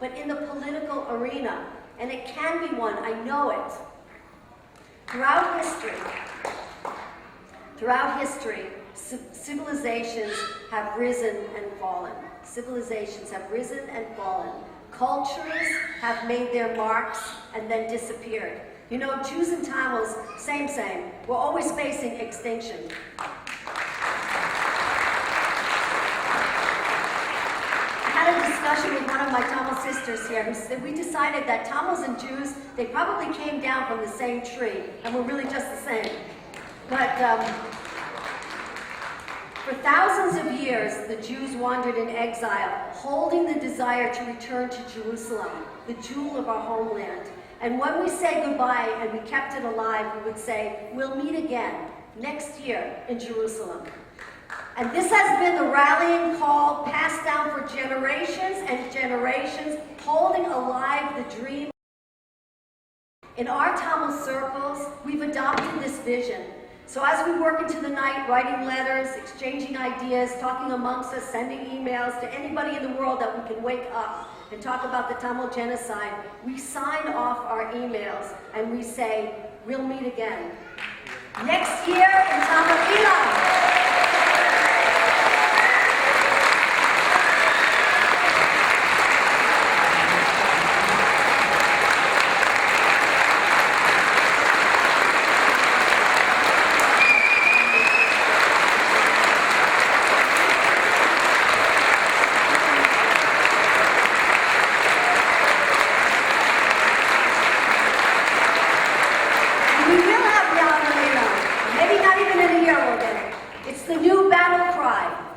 but in the political arena. And it can be won, I know it. Throughout history, civilizations have risen and fallen. Civilizations have risen and fallen. Cultures have made their marks and then disappeared. You know, Jews and Tamils, same. We're always facing extinction. I had a discussion with one of my Tamil sisters here who said, we decided that Tamils and Jews, they probably came down from the same tree, and we're really just the same. But for thousands of years, the Jews wandered in exile, holding the desire to return to Jerusalem, the jewel of our homeland. And when we say goodbye and we kept it alive, we would say, we'll meet again next year in Jerusalem. And this has been the rallying call passed down for generations and generations, holding alive the dream. In our Tamil circles, we've adopted this vision. So as we work into the night, writing letters, exchanging ideas, talking amongst us, sending emails to anybody in the world that we can wake up and talk about the Tamil genocide, we sign off our emails and we say, we'll meet again next year in Tamil Elan.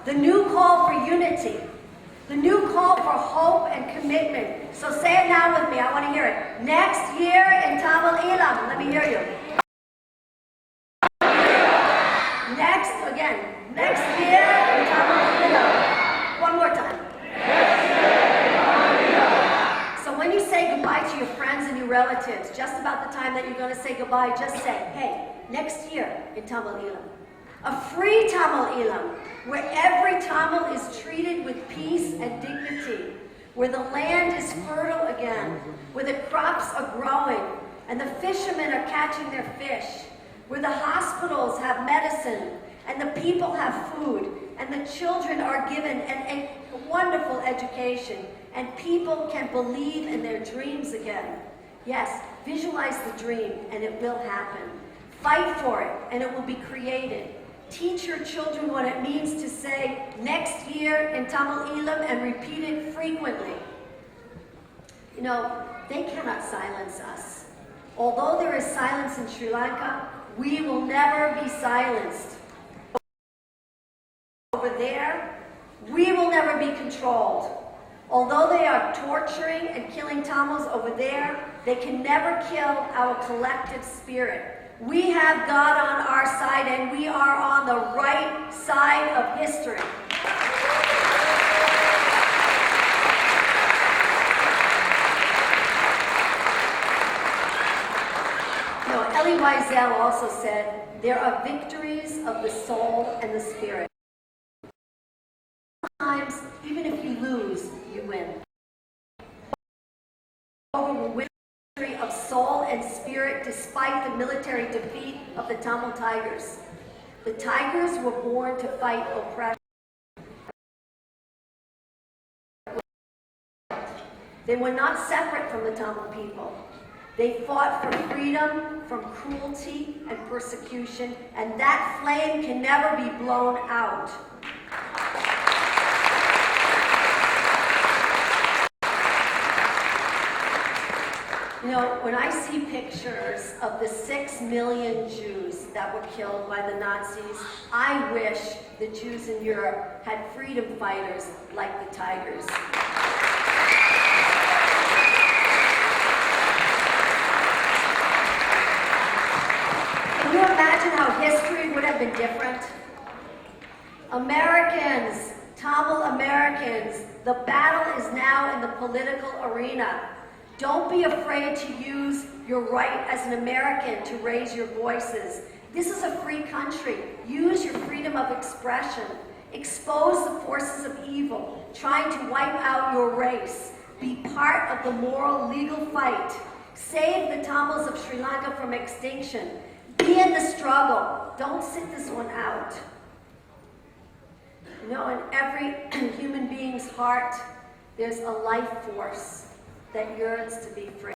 The new call for unity, the new call for hope and commitment. So say it now with me, I want to hear it. Next year in Tamil Elan, let me hear you. Next year in Tamil Elan. One more time. So when you say goodbye to your friends and your relatives, just about the time that you're going to say goodbye, just say, hey, next year in Tamil Elan. A free Tamil Elan, where every Tamil is treated with peace and dignity, where the land is fertile again, where the crops are growing, and the fishermen are catching their fish, where the hospitals have medicine, and the people have food, and the children are given a wonderful education, and people can believe in their dreams again. Yes, visualize the dream, and it will happen. Fight for it, and it will be created. Teach your children what it means to say next year in Tamil Elan and repeat it frequently. You know, they cannot silence us. Although there is silence in Sri Lanka, we will never be silenced. Over there, we will never be controlled. Although they are torturing and killing Tamils over there, they can never kill our collective spirit. We have God on our side, and we are on the right side of history. You know, Elie Wiesel also said, there are victories of the soul and the spirit. Sometimes, even if you lose, you win. Of soul and spirit despite the military defeat of the Tamil Tigers. The Tigers were born to fight oppression. They were not separate from the Tamil people. They fought for freedom from cruelty and persecution, and that flame can never be blown out. You know, when I see pictures of the 6 million Jews that were killed by the Nazis, I wish the Jews in Europe had freedom fighters like the Tigers. Can you imagine how history would have been different? Americans, Tamil Americans, the battle is now in the political arena. Don't be afraid to use your right as an American to raise your voices. This is a free country. Use your freedom of expression. Expose the forces of evil trying to wipe out your race. Be part of the moral, legal fight. Save the Tamils of Sri Lanka from extinction. Be in the struggle. Don't sit this one out. You know, in every human being's heart, there's a life force that yearns to be free.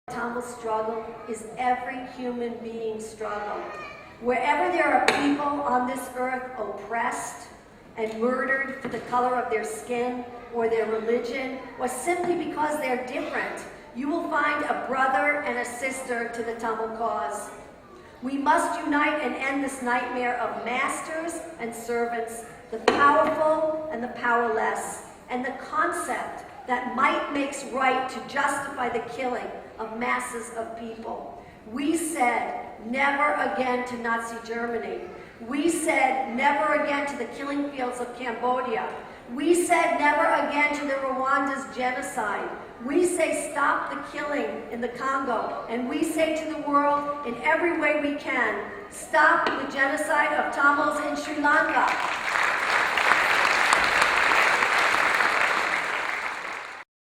The Tamil struggle is every human being's struggle. Wherever there are people on this earth oppressed and murdered for the color of their skin or their religion, or simply because they're different, you will find a brother and a sister to the Tamil cause. We must unite and end this nightmare of masters and servants, the powerful and the powerless, and the concept that might makes right to justify the killing of masses of people. We said never again to Nazi Germany. We said never again to the killing fields of Cambodia. We said never again to the Rwanda's genocide. We say stop the killing in the Congo. And we say to the world in every way we can, stop the genocide of Tamils in Sri Lanka.